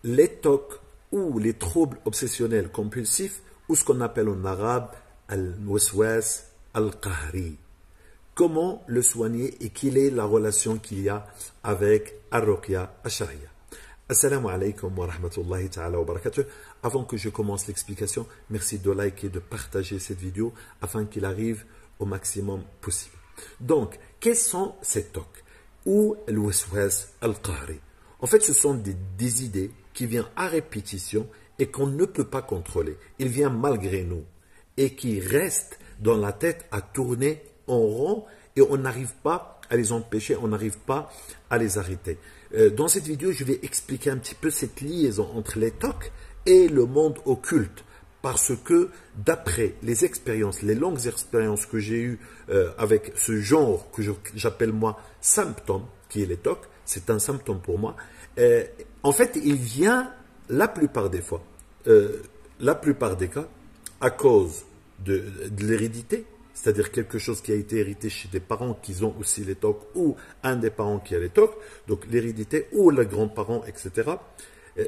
les TOC ou les troubles obsessionnels compulsifs, ou ce qu'on appelle en arabe al-waswas al-qahri. Comment le soigner et quelle est la relation qu'il y a avec al-ruqya al-sharia. Assalamu alaikum wa rahmatullahi ta'ala wa barakatuh. Avant que je commence l'explication, merci de liker et de partager cette vidéo afin qu'il arrive au maximum possible. Donc, quels sont ces TOC ou al-waswas al-qahri? En fait, ce sont des idées qui viennent à répétition et qu'on ne peut pas contrôler. Ils viennent malgré nous et qui restent dans la tête à tourner en rond et on n'arrive pas à les empêcher, on n'arrive pas à les arrêter. Dans cette vidéo, je vais expliquer un petit peu cette liaison entre les TOC et le monde occulte. Parce que d'après les expériences, les longues expériences que j'ai eues avec ce genre que j'appelle moi symptôme, qui est les TOC, c'est un symptôme pour moi, en fait, il vient la plupart des fois, la plupart des cas, à cause de l'hérédité, c'est-à-dire quelque chose qui a été hérité chez des parents qui ont aussi les TOC ou un des parents qui a les TOC, donc l'hérédité ou les grands-parents, etc.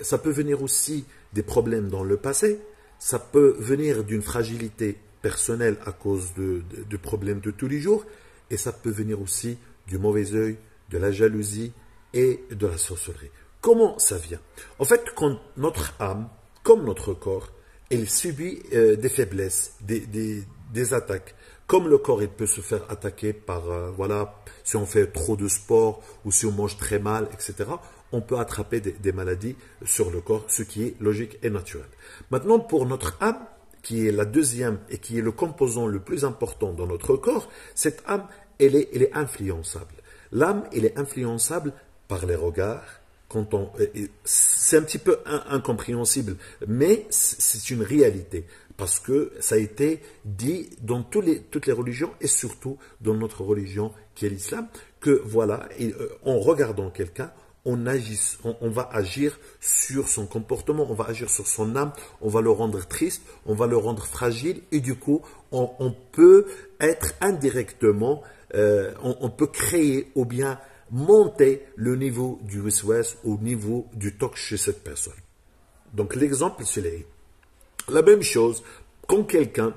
Ça peut venir aussi des problèmes dans le passé, ça peut venir d'une fragilité personnelle à cause de problèmes de tous les jours, et ça peut venir aussi du mauvais œil, de la jalousie et de la sorcellerie. Comment ça vient? En fait, quand notre âme, comme notre corps, elle subit des faiblesses, des attaques. Comme le corps, il peut se faire attaquer par, voilà, si on fait trop de sport ou si on mange très mal, etc., on peut attraper des maladies sur le corps, ce qui est logique et naturel. Maintenant, pour notre âme, qui est la deuxième et qui est le composant le plus important dans notre corps, cette âme, elle est influençable. L'âme, elle est influençable par les regards. C'est un petit peu incompréhensible, mais c'est une réalité. Parce que ça a été dit dans toutes les religions et surtout dans notre religion qui est l'islam, que voilà, en regardant quelqu'un, on va agir sur son comportement, on va agir sur son âme, on va le rendre triste, on va le rendre fragile et du coup, on peut être indirectement, on peut créer ou bien monter le niveau du waswas au niveau du TOC chez cette personne. Donc l'exemple, c'est la même chose, quand quelqu'un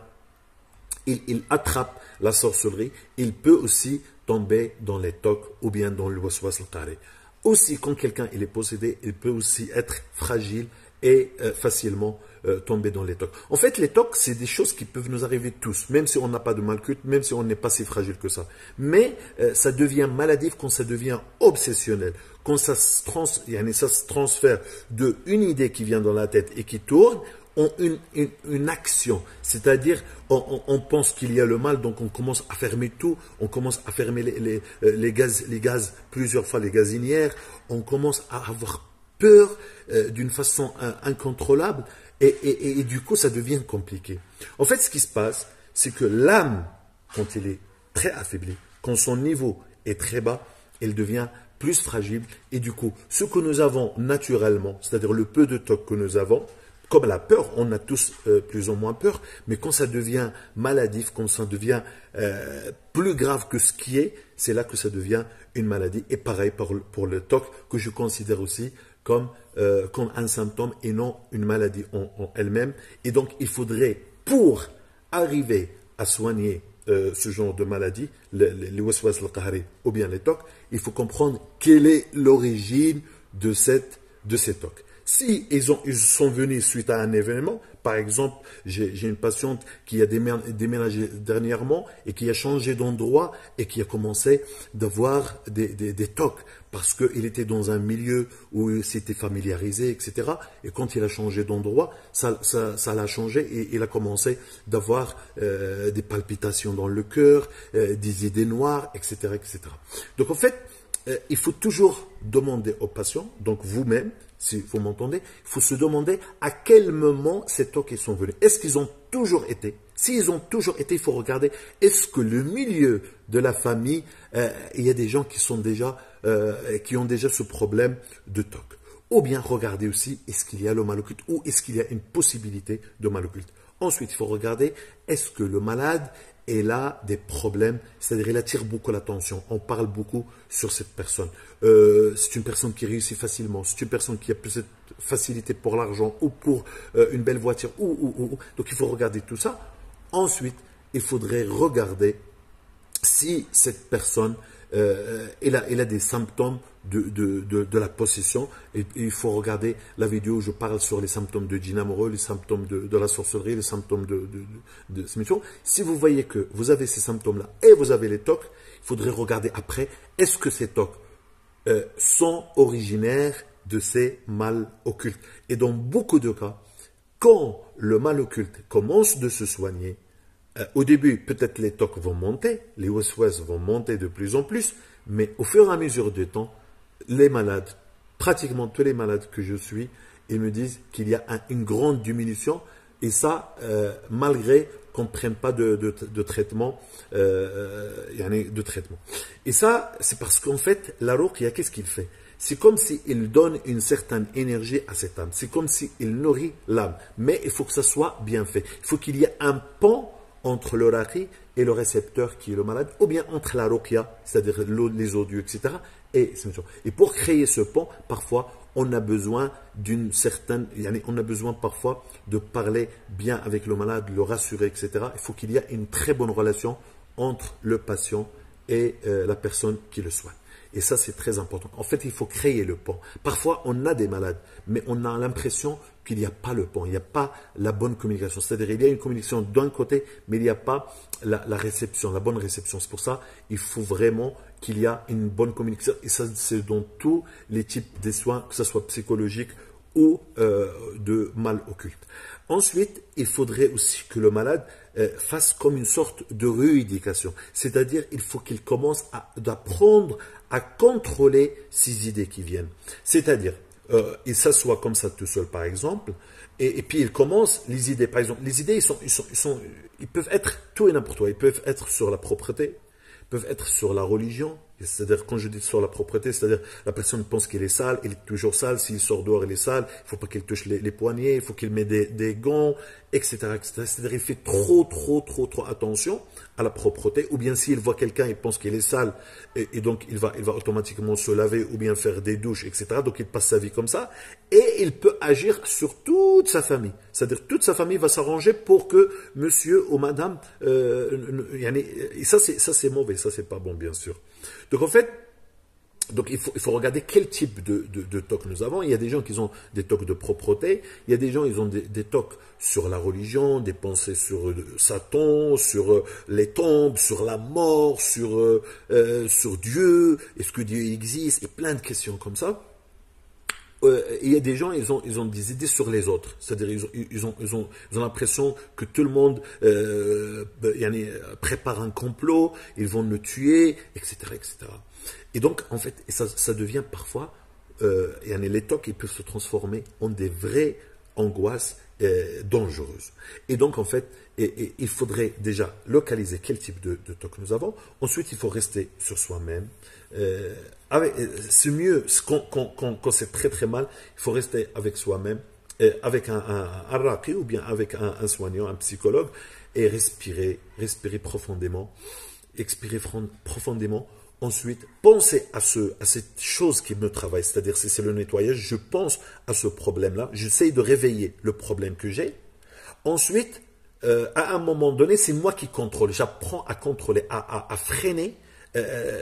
il attrape la sorcellerie, il peut aussi tomber dans les TOC ou bien dans le waswas al-qahri. Aussi, quand quelqu'un est possédé, il peut aussi être fragile et facilement tomber dans les TOC. En fait, les TOC, c'est des choses qui peuvent nous arriver tous, même si on n'a pas de mal culte, même si on n'est pas si fragile que ça. Mais ça devient maladif quand ça devient obsessionnel, quand ça se transfère d'une idée qui vient dans la tête et qui tourne en une action. C'est-à-dire, on pense qu'il y a le mal, donc on commence à fermer tout, on commence à fermer les gaz, plusieurs fois les gazinières, on commence à avoir peur d'une façon incontrôlable et du coup ça devient compliqué. En fait, ce qui se passe, c'est que l'âme, quand elle est très affaiblie, quand son niveau est très bas, elle devient plus fragile et du coup, ce que nous avons naturellement, c'est-à-dire le peu de TOC que nous avons, comme la peur, on a tous plus ou moins peur, mais quand ça devient maladif, quand ça devient plus grave que ce qui est, c'est là que ça devient une maladie. Et pareil pour le TOC, que je considère aussi comme un symptôme et non une maladie en elle-même. Et donc, il faudrait, pour arriver à soigner ce genre de maladie, les waswas al-qahri ou bien les TOC, il faut comprendre quelle est l'origine de ces TOC. Si ils sont venus suite à un événement, par exemple, j'ai une patiente qui a déménagé dernièrement et qui a changé d'endroit et qui a commencé d'avoir des TOC parce qu'il était dans un milieu où il s'était familiarisé, etc. Et quand il a changé d'endroit, ça l'a changé et il a commencé d'avoir des palpitations dans le cœur, des idées noires, etc., etc. Donc en fait, il faut toujours demander aux patients, donc vous-même, si vous m'entendez, il faut se demander à quel moment ces TOC sont venus. Est-ce qu'ils ont toujours été? S'ils ont toujours été, il faut regarder, est-ce que le milieu de la famille, il y a des gens qui ont déjà ce problème de TOC. Ou bien regarder aussi, est-ce qu'il y a le mal occulte ou est-ce qu'il y a une possibilité de mal occulte. Ensuite, il faut regarder, est-ce que le malade est là des problèmes, c'est-à-dire il attire beaucoup l'attention. On parle beaucoup sur cette personne. C'est une personne qui réussit facilement, c'est une personne qui a plus de facilité pour l'argent ou pour une belle voiture. Donc il faut regarder tout ça. Ensuite, il faudrait regarder si cette personne elle a des symptômes de la possession. Et il faut regarder la vidéo où je parle sur les symptômes de djinn amoureux, les symptômes de la sorcellerie, les symptômes de ces missions. Si vous voyez que vous avez ces symptômes-là et vous avez les tocs, il faudrait regarder après, est-ce que ces tocs sont originaires de ces mal occultes. Et dans beaucoup de cas, quand le mal occulte commence de se soigner, au début, peut-être les tocs vont monter, les waswas vont monter de plus en plus, mais au fur et à mesure du temps, les malades, pratiquement tous les malades que je suis, ils me disent qu'il y a une grande diminution, et ça, malgré qu'on ne prenne pas de traitement, de traitement. Et ça, c'est parce qu'en fait, la ruqya, qu'est-ce qu'il fait? C'est comme s'il donne une certaine énergie à cette âme. C'est comme s'il nourrit l'âme. Mais il faut que ça soit bien fait. Il faut qu'il y ait un pont entre le raqi et le récepteur qui est le malade, ou bien entre la ruqya, c'est-à-dire les audios, etc. Et pour créer ce pont, parfois, on a besoin d'une certaine, on a besoin parfois de parler bien avec le malade, le rassurer, etc. Il faut qu'il y ait une très bonne relation entre le patient et la personne qui le soigne. Et ça, c'est très important. En fait, il faut créer le pont. Parfois, on a des malades, mais on a l'impression qu'il n'y a pas le pont, il n'y a pas la bonne communication. C'est-à-dire, il y a une communication d'un côté, mais il n'y a pas la réception, la bonne réception. C'est pour ça qu'il faut vraiment qu'il y ait une bonne communication. Et ça, c'est dans tous les types de soins, que ce soit psychologique ou de mal occulte. Ensuite, il faudrait aussi que le malade fasse comme une sorte de rééducation. C'est-à-dire, il faut qu'il commence à apprendre à contrôler ces idées qui viennent. C'est-à-dire, il s'assoit comme ça tout seul, par exemple, et puis il commence les idées. Par exemple, les idées, ils peuvent être tout et n'importe quoi. Ils peuvent être sur la propreté, ils peuvent être sur la religion. C'est-à-dire, quand je dis sur la propreté, c'est-à-dire la personne pense qu'il est sale, il est toujours sale. S'il sort dehors, il est sale. Il ne faut pas qu'il touche les poignets, il faut qu'il mette des gants, etc. C'est-à-dire, il fait trop attention à la propreté. Ou bien s'il voit quelqu'un, il pense qu'il est sale, et donc il va automatiquement se laver ou bien faire des douches, etc. Donc il passe sa vie comme ça. Et il peut agir sur toute sa famille. C'est-à-dire, toute sa famille va s'arranger pour que monsieur ou madame... et ça, c'est mauvais, ça, c'est pas bon, bien sûr. Donc en fait, il faut regarder quel type de tocs nous avons. Il y a des gens qui ont des tocs de propreté, il y a des gens qui ont des tocs sur la religion, des pensées sur Satan, sur les tombes, sur la mort, sur Dieu, est-ce que Dieu existe, et plein de questions comme ça. Il y a des gens, ils ont des idées sur les autres. C'est-à-dire, ils ont l'impression que tout le monde prépare un complot, ils vont le tuer, etc., etc. Et donc, en fait, ça devient parfois, les tocs, ils peuvent se transformer en des vraies angoisses dangereuses. Et donc, en fait, il faudrait déjà localiser quel type de toc nous avons. Ensuite, il faut rester sur soi-même. C'est mieux, quand c'est très mal, il faut rester avec soi-même, avec un raqi ou bien avec un soignant, un psychologue, et respirer profondément, expirer profondément. Ensuite, penser à cette chose qui me travaille, c'est-à-dire si c'est le nettoyage, je pense à ce problème-là, j'essaye de réveiller le problème que j'ai. Ensuite, à un moment donné, c'est moi qui contrôle, j'apprends à contrôler, à freiner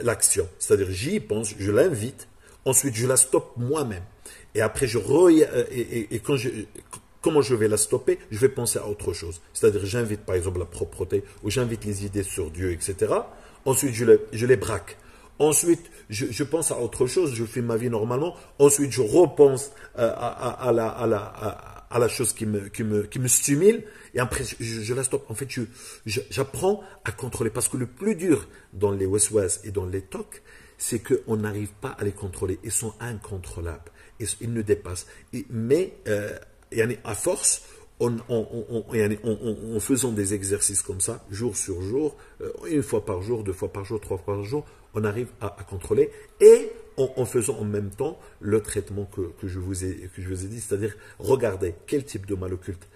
l'action. C'est-à-dire, j'y pense, je l'invite, ensuite je la stoppe moi-même. Et après, comment je vais la stopper? Je vais penser à autre chose. C'est-à-dire, j'invite par exemple la propreté, ou j'invite les idées sur Dieu, etc. Ensuite, je les braque. Ensuite, je pense à autre chose, je fais ma vie normalement. Ensuite, je repense à la chose qui me stimule. Et après, je la stoppe. En fait, j'apprends à contrôler. Parce que le plus dur dans les waswas et dans les tocs, c'est qu'on n'arrive pas à les contrôler. Ils sont incontrôlables. Ils ne dépassent. Mais, à force, en faisant des exercices comme ça, jour sur jour, une fois par jour, 2 fois par jour, 3 fois par jour, on arrive à contrôler et en faisant en même temps le traitement que je vous ai dit, c'est-à-dire regarder quel type de mal occulte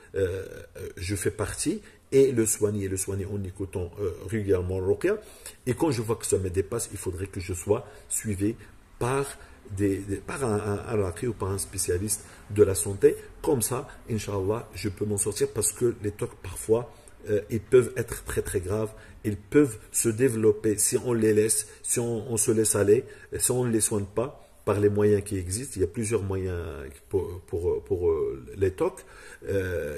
je fais partie et le soigner en écoutant régulièrement le ruqya. Et quand je vois que ça me dépasse, il faudrait que je sois suivi par un raqi ou par un spécialiste de la santé. Comme ça, Inch'Allah, je peux m'en sortir parce que les tocs, parfois, ils peuvent être très très graves. Ils peuvent se développer si on les laisse, si on se laisse aller, si on ne les soigne pas par les moyens qui existent. Il y a plusieurs moyens pour les TOC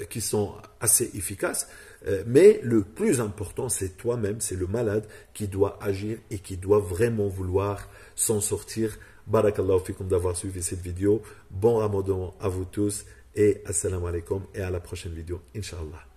qui sont assez efficaces. Mais le plus important, c'est toi-même, c'est le malade qui doit agir et qui doit vraiment vouloir s'en sortir. Barakallahu fikum d'avoir suivi cette vidéo. Bon Ramadan à vous tous et assalamu alaikum et à la prochaine vidéo, Inch'Allah.